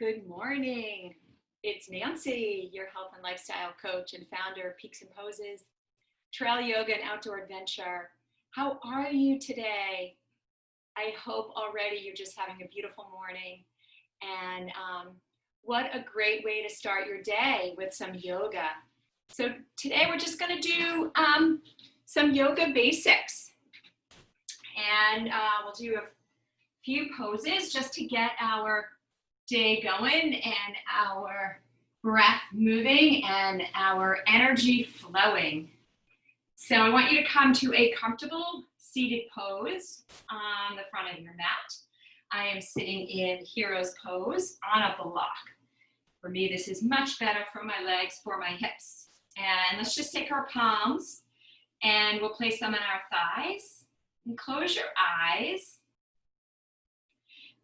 Good morning. It's Nancy, your health and lifestyle coach and founder of Peaks and Poses, Trail Yoga and Outdoor Adventure. How are you today? I hope already you're just having a beautiful morning. And what a great way to start your day with some yoga. So today we're just going to do some yoga basics. And we'll do a few poses just to get our day going and our breath moving and our energy flowing. So I want you to come to a comfortable seated pose on the front of your mat. I am sitting in hero's pose on a block. For me, this is much better for my legs, for my hips. And let's just take our palms and we'll place them on our thighs. And close your eyes.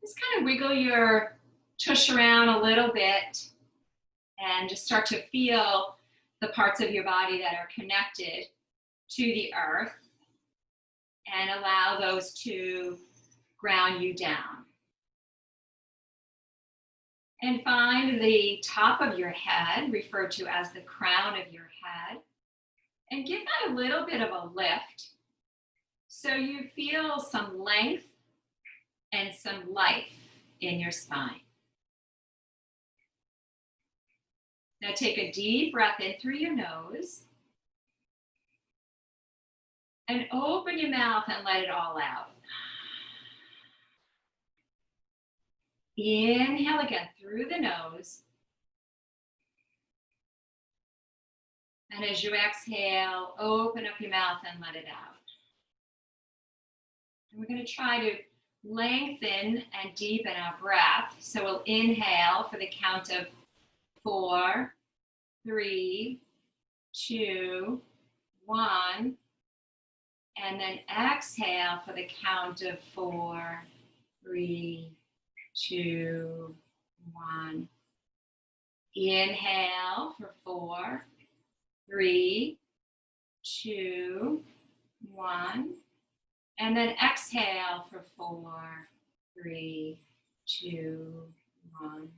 Just kind of wiggle your tush around a little bit and just start to feel the parts of your body that are connected to the earth and allow those to ground you down. And find the top of your head, referred to as the crown of your head, and give that a little bit of a lift so you feel some length and some life in your spine. Now take a deep breath in through your nose and open your mouth and let it all out. Inhale again through the nose. And as you exhale, open up your mouth and let it out. And we're going to try to lengthen and deepen our breath. So we'll inhale for the count of 4, 3, 2, 1. And then exhale for the count of 4, 3, 2, 1. Inhale for 4, 3, 2, 1. And then exhale for 4, 3, 2, 1.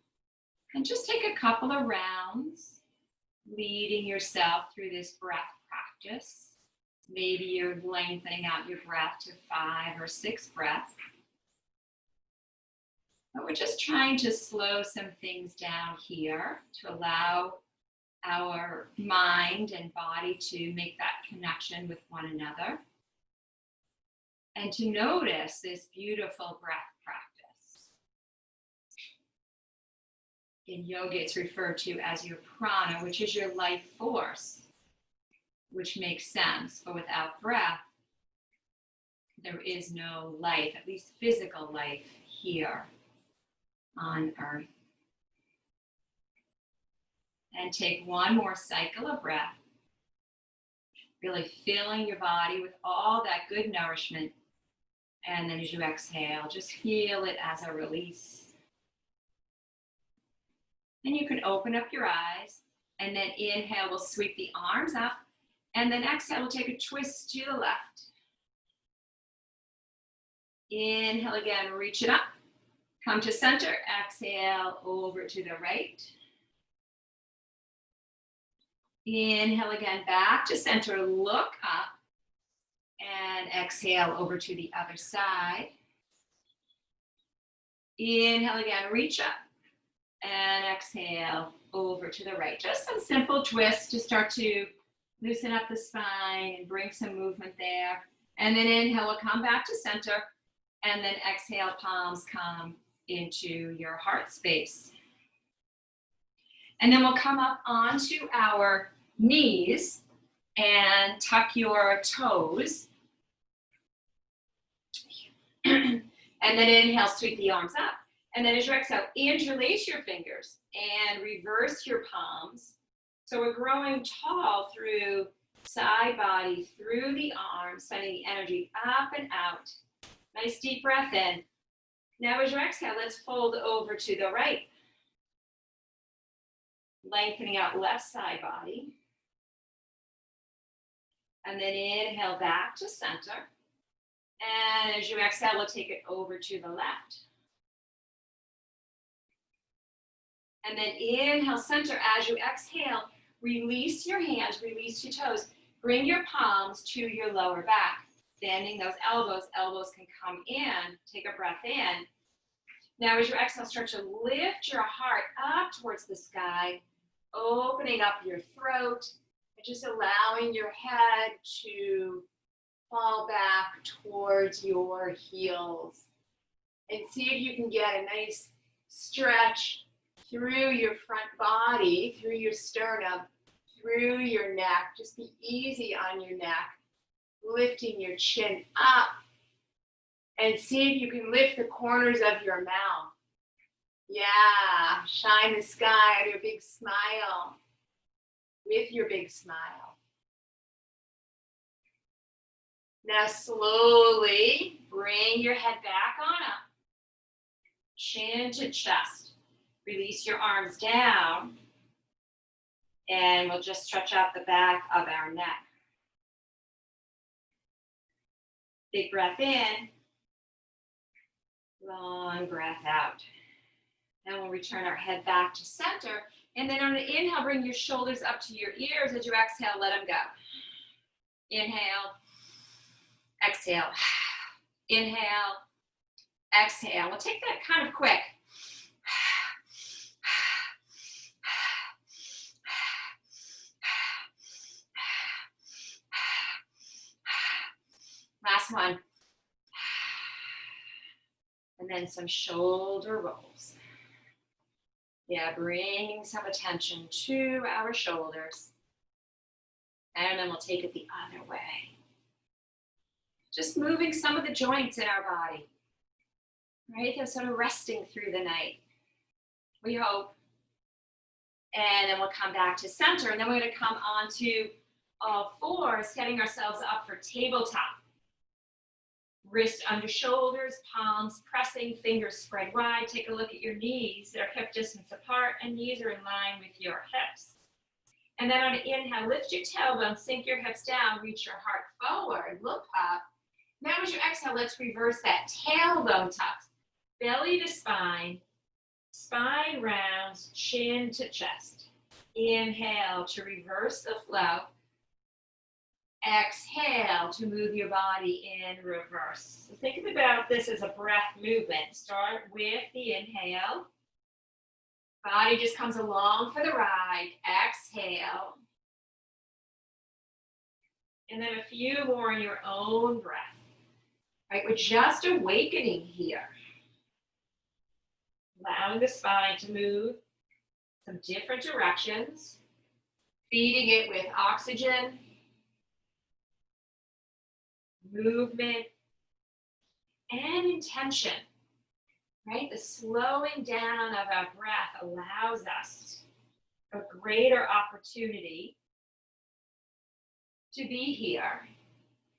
And just take a couple of rounds, leading yourself through this breath practice. Maybe you're lengthening out your breath to 5 or 6 breaths. But we're just trying to slow some things down here to allow our mind and body to make that connection with one another. And to notice this beautiful breath practice. In yoga, it's referred to as your prana, which is your life force, which makes sense. But without breath, there is no life, at least physical life, here on earth. And take one more cycle of breath, really filling your body with all that good nourishment. And then as you exhale, just feel it as a release. And you can open up your eyes, and then inhale, we'll sweep the arms up, and then exhale, we'll take a twist to the left. Inhale again, reach it up, come to center, exhale over to the right. Inhale again, back to center, look up, and exhale over to the other side. Inhale again, reach up. And exhale over to the right. Just some simple twists to start to loosen up the spine and bring some movement there. And then inhale, we'll come back to center. And then exhale, palms come into your heart space. And then we'll come up onto our knees and tuck your toes. And then inhale, sweep the arms up. And then as you exhale, interlace your fingers and reverse your palms. So we're growing tall through side body, through the arms, sending the energy up and out. Nice deep breath in. Now as you exhale, let's fold over to the right. Lengthening out left side body. And then inhale back to center. And as you exhale, we'll take it over to the left. And then inhale, center. As you exhale, release your hands, release your toes. Bring your palms to your lower back. Bending those elbows. Elbows can come in. Take a breath in. Now as you exhale, start to lift your heart up towards the sky, opening up your throat, and just allowing your head to fall back towards your heels. And see if you can get a nice stretch through your front body, through your sternum, through your neck. Just be easy on your neck, lifting your chin up. And see if you can lift the corners of your mouth. Yeah, shine the sky on your big smile. With your big smile. Now slowly bring your head back on up. Chin to chest. Release your arms down. And we'll just stretch out the back of our neck. Big breath in. Long breath out. Now we'll return our head back to center. And then on the inhale, bring your shoulders up to your ears. As you exhale, let them go. Inhale. Exhale. Inhale. Exhale. We'll take that kind of quick. Last one. And then some shoulder rolls. Yeah, bring some attention to our shoulders. And then we'll take it the other way. Just moving some of the joints in our body. Right? They're sort of resting through the night. We hope. And then we'll come back to center. And then we're going to come onto all fours, setting ourselves up for tabletop. Wrists under shoulders, palms pressing, fingers spread wide. Take a look at your knees. They're hip distance apart and knees are in line with your hips. And then on an inhale, lift your tailbone, sink your hips down, reach your heart forward, look up. Now as you exhale, let's reverse that. Tailbone tucks, belly to spine, spine rounds, chin to chest. Inhale to reverse the flow. Exhale to move your body in reverse. So think about this as a breath movement. Start with the inhale. Body just comes along for the ride. Exhale. And then a few more in your own breath. Right, we're just awakening here. Allowing the spine to move some different directions. Feeding it with oxygen. Movement and intention, right? The slowing down of our breath allows us a greater opportunity to be here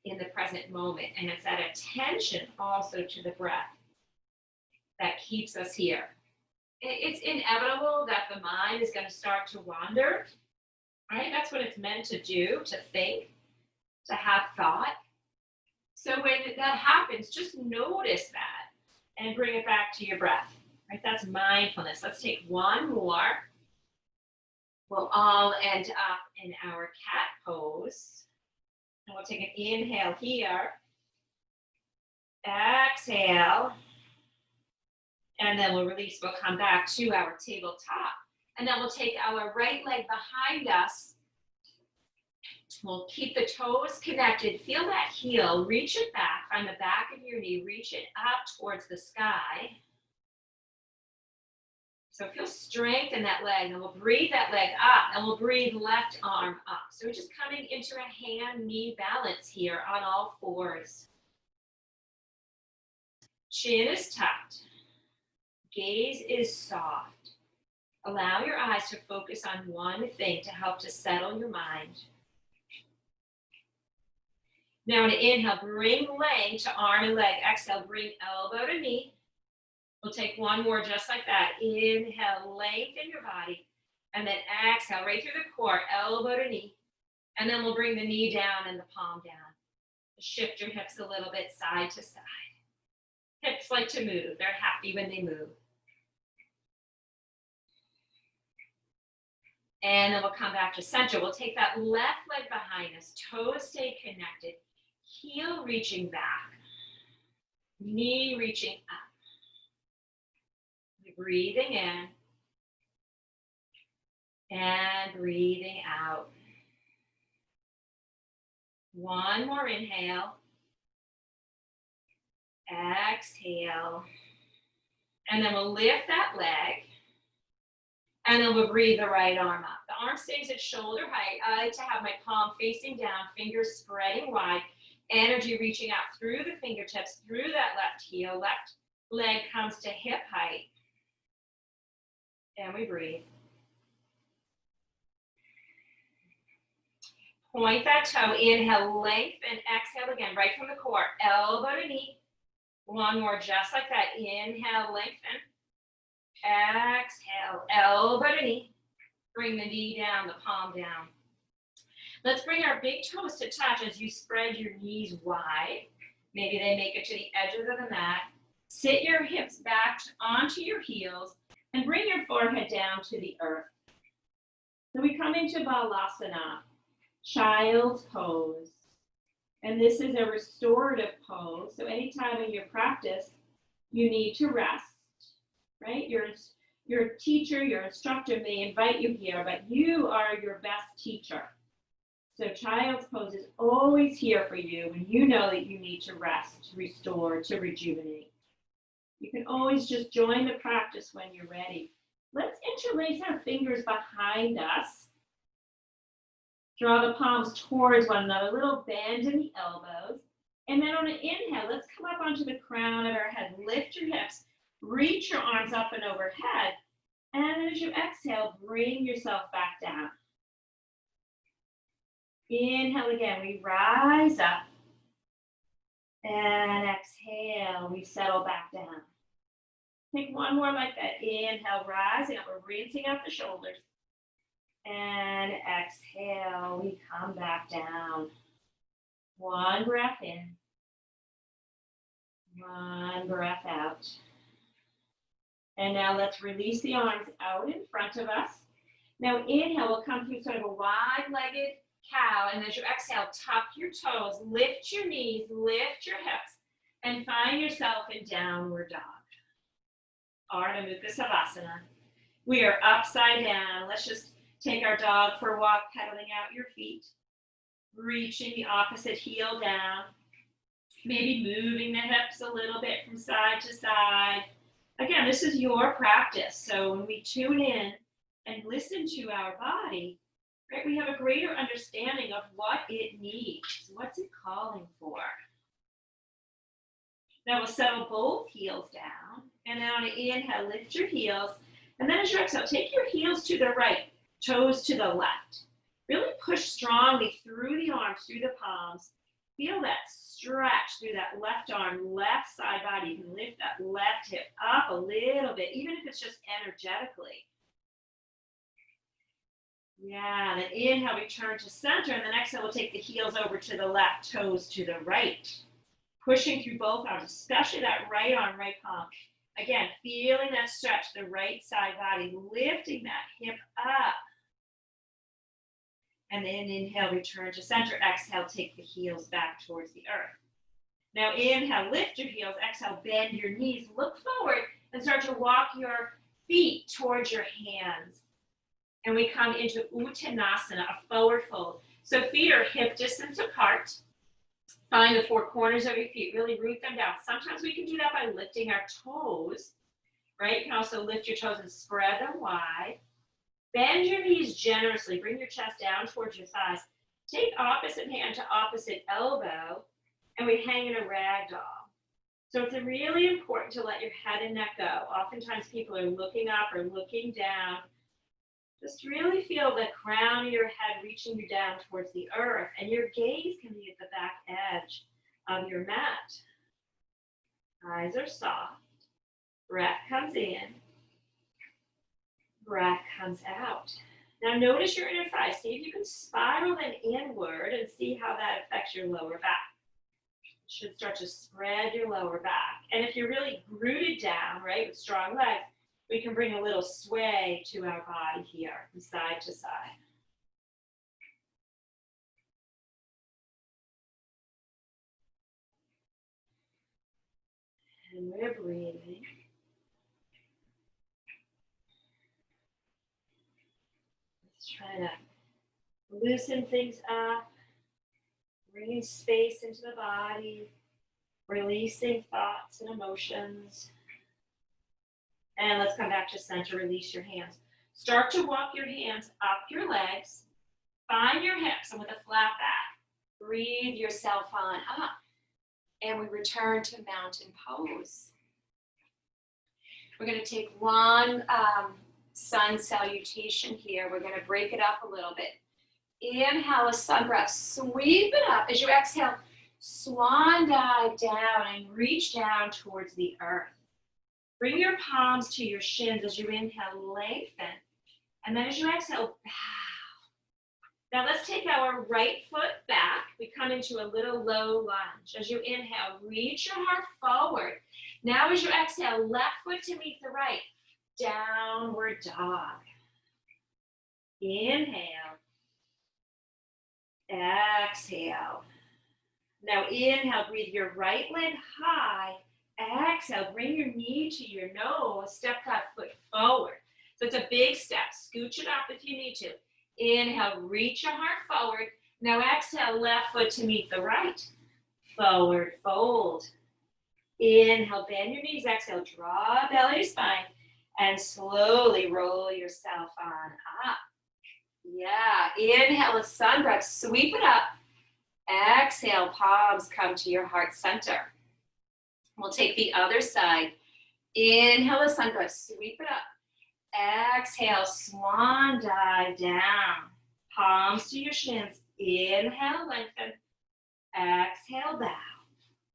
in the present moment. And it's that attention also to the breath that keeps us here. It's inevitable that the mind is going to start to wander, right? That's what it's meant to do, to think, to have thought. So when that happens, just notice that and bring it back to your breath, right? That's mindfulness. Let's take one more. We'll all end up in our cat pose. And we'll take an inhale here. Exhale. And then we'll release. We'll come back to our tabletop. And then we'll take our right leg behind us. We'll keep the toes connected. Feel that heel. Reach it back. Find the back of your knee. Reach it up towards the sky. So feel strength in that leg. And we'll breathe that leg up. And we'll breathe left arm up. So we're just coming into a hand-knee balance here on all fours. Chin is tucked. Gaze is soft. Allow your eyes to focus on one thing to help to settle your mind. Now, on an inhale, bring leg to arm and leg. Exhale, bring elbow to knee. We'll take one more just like that. Inhale, lengthen your body. And then exhale, right through the core, elbow to knee. And then we'll bring the knee down and the palm down. Shift your hips a little bit side to side. Hips like to move. They're happy when they move. And then we'll come back to center. We'll take that left leg behind us, toes stay connected, heel reaching back, knee reaching up. Breathing in and breathing out. One more inhale. Exhale. And then we'll lift that leg. And then we'll breathe the right arm up. The arm stays at shoulder height. I like to have my palm facing down, fingers spreading wide, energy reaching out through the fingertips, through that left heel. Left leg comes to hip height. And we breathe. Point that toe, inhale, lengthen, exhale again, right from the core, elbow to knee. One more, just like that. Inhale, lengthen. Exhale, elbow to knee. Bring the knee down, the palm down. Let's bring our big toes to touch as you spread your knees wide. Maybe they make it to the edges of the mat. Sit your hips back onto your heels and bring your forehead down to the earth. So we come into Balasana, child's pose. And this is a restorative pose. So anytime in your practice, you need to rest, right? Your teacher, your instructor may invite you here, but you are your best teacher. So child's pose is always here for you when you know that you need to rest, to restore, to rejuvenate. You can always just join the practice when you're ready. Let's interlace our fingers behind us. Draw the palms towards one another, a little bend in the elbows. And then on an inhale, let's come up onto the crown of our head. Lift your hips, reach your arms up and overhead. And as you exhale, bring yourself back down. Inhale again, we rise up. And exhale, we settle back down. Take one more like that. Inhale, rising up. We're rinsing out the shoulders. And exhale, we come back down. One breath in. One breath out. And now let's release the arms out in front of us. Now inhale, we'll come through sort of a wide-legged cow. And as you exhale, tuck your toes, lift your knees, lift your hips, and find yourself in downward dog. Ardha Mukha Savasana. We are upside down. Let's just take our dog for a walk, pedaling out your feet. Reaching the opposite heel down. Maybe moving the hips a little bit from side to side. Again, this is your practice. So when we tune in and listen to our body, right, we have a greater understanding of what it needs. What's it calling for? Now we'll settle both heels down. And then on an inhale, lift your heels. And then as you exhale, take your heels to the right, toes to the left. Really push strongly through the arms, through the palms. Feel that stretch through that left arm, left side body. You can lift that left hip up a little bit, even if it's just energetically. Yeah, then inhale, return to center. And then exhale, we'll take the heels over to the left, toes to the right. Pushing through both arms, especially that right arm, right palm. Again, feeling that stretch, the right side body, lifting that hip up. And then inhale, return to center. Exhale, take the heels back towards the earth. Now inhale, lift your heels. Exhale, bend your knees. Look forward and start to walk your feet towards your hands. And we come into Uttanasana, a forward fold. So feet are hip distance apart. Find the four corners of your feet, really root them down. Sometimes we can do that by lifting our toes, right? You can also lift your toes and spread them wide. Bend your knees generously. Bring your chest down towards your thighs. Take opposite hand to opposite elbow, and we hang in a ragdoll. So it's really important to let your head and neck go. Oftentimes people are looking up or looking down. Just really feel the crown of your head reaching you down towards the earth, and your gaze can be at the back edge of your mat. Eyes are soft. Breath comes in. Breath comes out. Now notice your inner thighs. See if you can spiral them inward and see how that affects your lower back. Should start to spread your lower back. And if you're really rooted down, right, with strong legs, We can bring a little sway to our body here from side to side. And we're breathing. Just trying to loosen things up, bringing space into the body, releasing thoughts and emotions. And let's come back to center, release your hands. Start to walk your hands up your legs, find your hips, and with a flat back, Breathe yourself on up. And we return to mountain pose. We're going to take one sun salutation here. We're going to break it up a little bit. Inhale a sun breath. Sweep it up. As you exhale, swan dive down and reach down towards the earth. Bring your palms to your shins as you inhale, lengthen. And then as you exhale, bow. Now let's take our right foot back. We come into a little low lunge. As you inhale, reach your heart forward. Now as you exhale, left foot to meet the right. Downward dog. Inhale. Exhale. Now inhale, breathe your right leg high. Exhale, bring your knee to your nose. Step that foot forward. So it's a big step. Scooch it up if you need to. Inhale, reach your heart forward. Now exhale, left foot to meet the right. Forward fold. Inhale, bend your knees. Exhale, draw belly to spine. And slowly roll yourself on up. Yeah, inhale a sun breath. Sweep it up. Exhale, palms come to your heart center. We'll take the other side. Inhale a sun breath. Sweep it up. Exhale, swan dive down. Palms to your shins. Inhale, lengthen. Exhale, bow.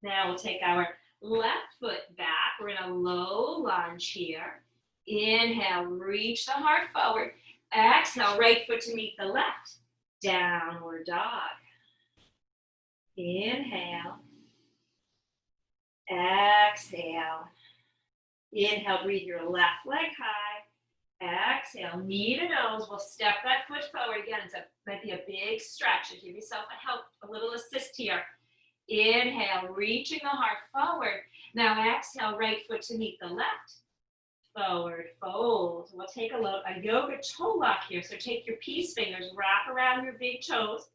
Now we'll take our left foot back. We're in a low lunge here. Inhale, reach the heart forward. Exhale, right foot to meet the left. Downward dog. Inhale. Exhale. Inhale, breathe your left leg high. Exhale, knee to nose. We'll step that foot forward again. Might be a big stretch. Give yourself a little assist here. Inhale, reaching the heart forward. Now exhale, right foot to meet the left. Forward fold. We'll take a yoga toe lock here. So take your peace fingers, wrap around your big toes.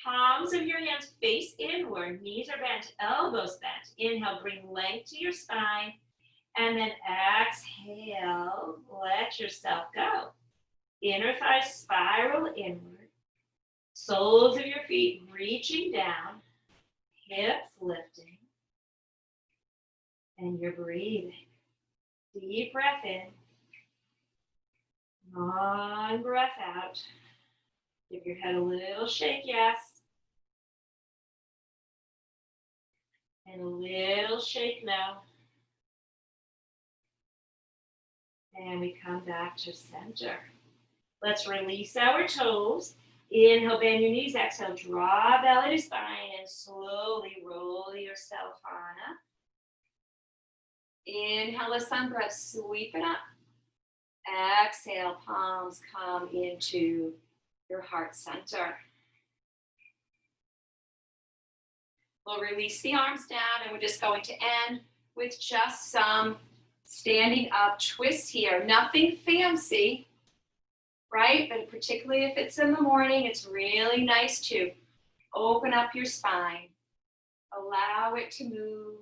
Palms of your hands face inward. Knees are bent, elbows bent. Inhale, bring length to your spine. And then exhale, let yourself go. Inner thighs spiral inward. Soles of your feet reaching down. Hips lifting. And you're breathing. Deep breath in. Long breath out. Give your head a little shake, yes. And a little shake, no. And we come back to center. Let's release our toes. Inhale, bend your knees. Exhale, draw belly to spine and slowly roll yourself on up. Inhale a sun breath, sweep it up. Exhale, palms come into your heart center. We'll release the arms down and we're just going to end with just some standing up twists here. Nothing fancy, right? But particularly if it's in the morning, it's really nice to open up your spine. Allow it to move.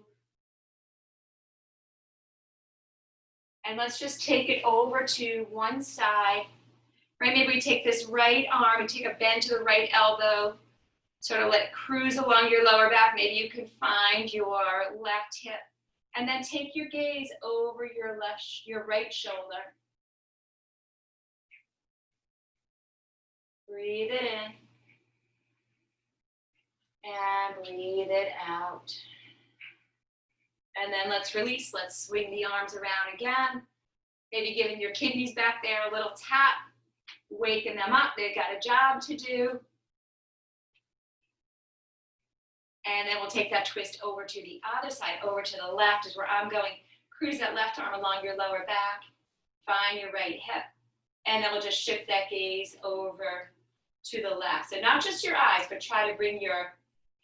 And let's just take it over to one side. Right, maybe we take this right arm and take a bend to the right elbow. Sort of let it cruise along your lower back. Maybe you can find your left hip. And then take your gaze over your right shoulder. Breathe it in. And breathe it out. And then let's release. Let's swing the arms around again. Maybe giving your kidneys back there a little tap. Waking them up. They've got a job to do. And then we'll take that twist over to the other side, over to the left is where I'm going. Cruise that left arm along your lower back. find your right hip. And then we'll just shift that gaze over to the left. So not just your eyes, but try to bring your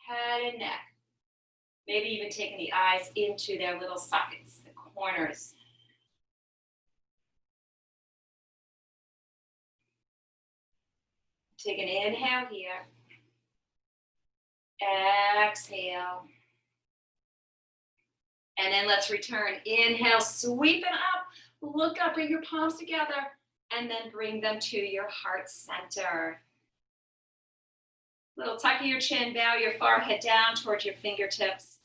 head and neck. Maybe even taking the eyes into their little sockets, the corners. Take an inhale here. Exhale. And then let's return. Inhale, sweep it up. Look up, bring your palms together, and then bring them to your heart center. Little tuck of your chin, bow your forehead down towards your fingertips.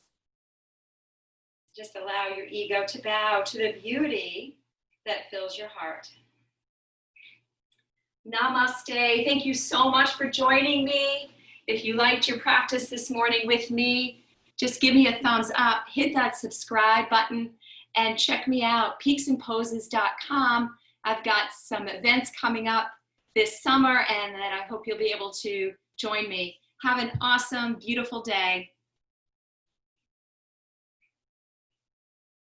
Just allow your ego to bow to the beauty that fills your heart. Namaste. Thank you so much for joining me. If you liked your practice this morning with me, just give me a thumbs up, hit that subscribe button, and check me out, peaksandposes.com. I've got some events coming up this summer, and then I hope you'll be able to join me. Have an awesome, beautiful day.